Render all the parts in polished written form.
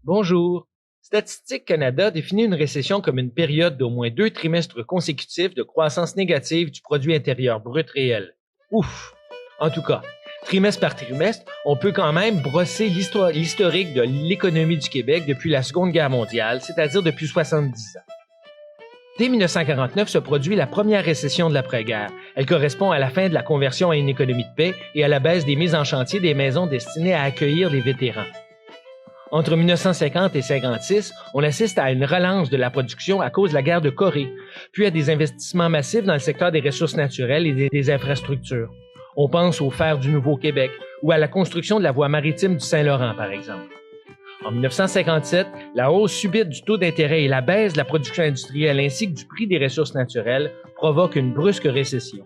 Bonjour. Statistique Canada définit une récession comme une période d'au moins 2 trimestres consécutifs de croissance négative du produit intérieur brut réel. Ouf! En tout cas, trimestre par trimestre, on peut quand même brosser l'historique de l'économie du Québec depuis la Seconde Guerre mondiale, c'est-à-dire depuis 70 ans. Dès 1949 se produit la première récession de l'après-guerre. Elle correspond à la fin de la conversion à une économie de paix et à la baisse des mises en chantier des maisons destinées à accueillir les vétérans. Entre 1950 et 1956, on assiste à une relance de la production à cause de la guerre de Corée, puis à des investissements massifs dans le secteur des ressources naturelles et des infrastructures. On pense au fer du Nouveau-Québec ou à la construction de la voie maritime du Saint-Laurent, par exemple. En 1957, la hausse subite du taux d'intérêt et la baisse de la production industrielle ainsi que du prix des ressources naturelles provoquent une brusque récession.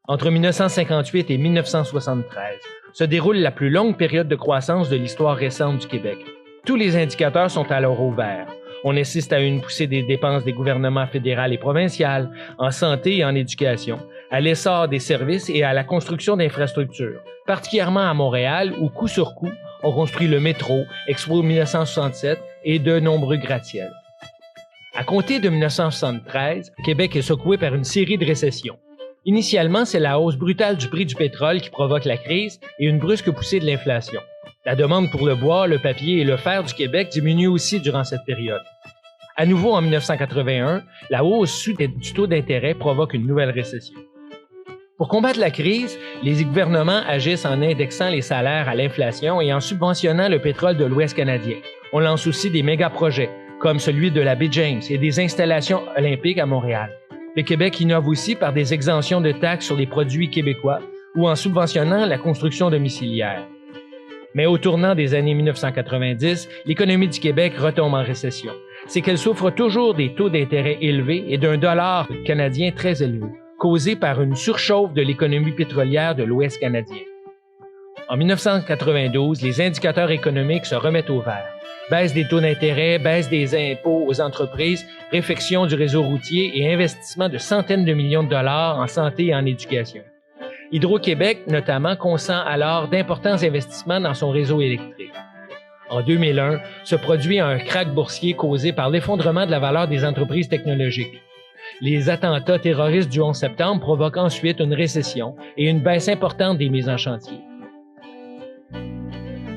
Entre 1958 et 1973, se déroule la plus longue période de croissance de l'histoire récente du Québec. Tous les indicateurs sont alors au vert. On assiste à une poussée des dépenses des gouvernements fédéral et provincial, en santé et en éducation, à l'essor des services et à la construction d'infrastructures, particulièrement à Montréal où, coup sur coup, on construit le métro, Expo 1967 et de nombreux gratte-ciels. À compter de 1973, Québec est secoué par une série de récessions. Initialement, c'est la hausse brutale du prix du pétrole qui provoque la crise et une brusque poussée de l'inflation. La demande pour le bois, le papier et le fer du Québec diminue aussi durant cette période. À nouveau, en 1981, la hausse du taux d'intérêt provoque une nouvelle récession. Pour combattre la crise, les gouvernements agissent en indexant les salaires à l'inflation et en subventionnant le pétrole de l'Ouest canadien. On lance aussi des méga-projets, comme celui de la baie James et des installations olympiques à Montréal. Le Québec innove aussi par des exemptions de taxes sur les produits québécois ou en subventionnant la construction domiciliaire. Mais au tournant des années 1990, l'économie du Québec retombe en récession. C'est qu'elle souffre toujours des taux d'intérêt élevés et d'un dollar canadien très élevé, causé par une surchauffe de l'économie pétrolière de l'Ouest canadien. En 1992, les indicateurs économiques se remettent au vert. Baisse des taux d'intérêt, baisse des impôts aux entreprises, réfection du réseau routier et investissement de centaines de millions de dollars en santé et en éducation. Hydro-Québec, notamment, consent alors d'importants investissements dans son réseau électrique. En 2001, se produit un krach boursier causé par l'effondrement de la valeur des entreprises technologiques. Les attentats terroristes du 11 septembre provoquent ensuite une récession et une baisse importante des mises en chantier.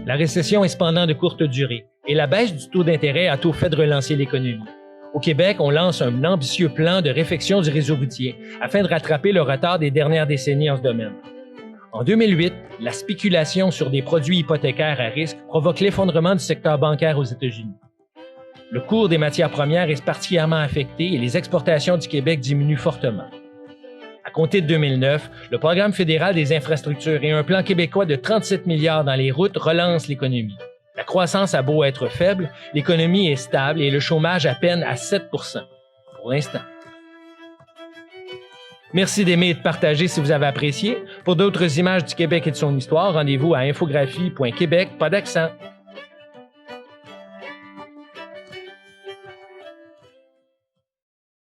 La récession est cependant de courte durée et la baisse du taux d'intérêt a tout fait de relancer l'économie. Au Québec, on lance un ambitieux plan de réfection du réseau routier afin de rattraper le retard des dernières décennies en ce domaine. En 2008, la spéculation sur des produits hypothécaires à risque provoque l'effondrement du secteur bancaire aux États-Unis. Le cours des matières premières est particulièrement affecté et les exportations du Québec diminuent fortement. À compter de 2009, le Programme fédéral des infrastructures et un plan québécois de 37 milliards dans les routes relancent l'économie. La croissance a beau être faible, l'économie est stable et le chômage à peine à 7 % pour l'instant. Merci d'aimer et de partager si vous avez apprécié. Pour d'autres images du Québec et de son histoire, rendez-vous à infographie.québec, pas d'accent.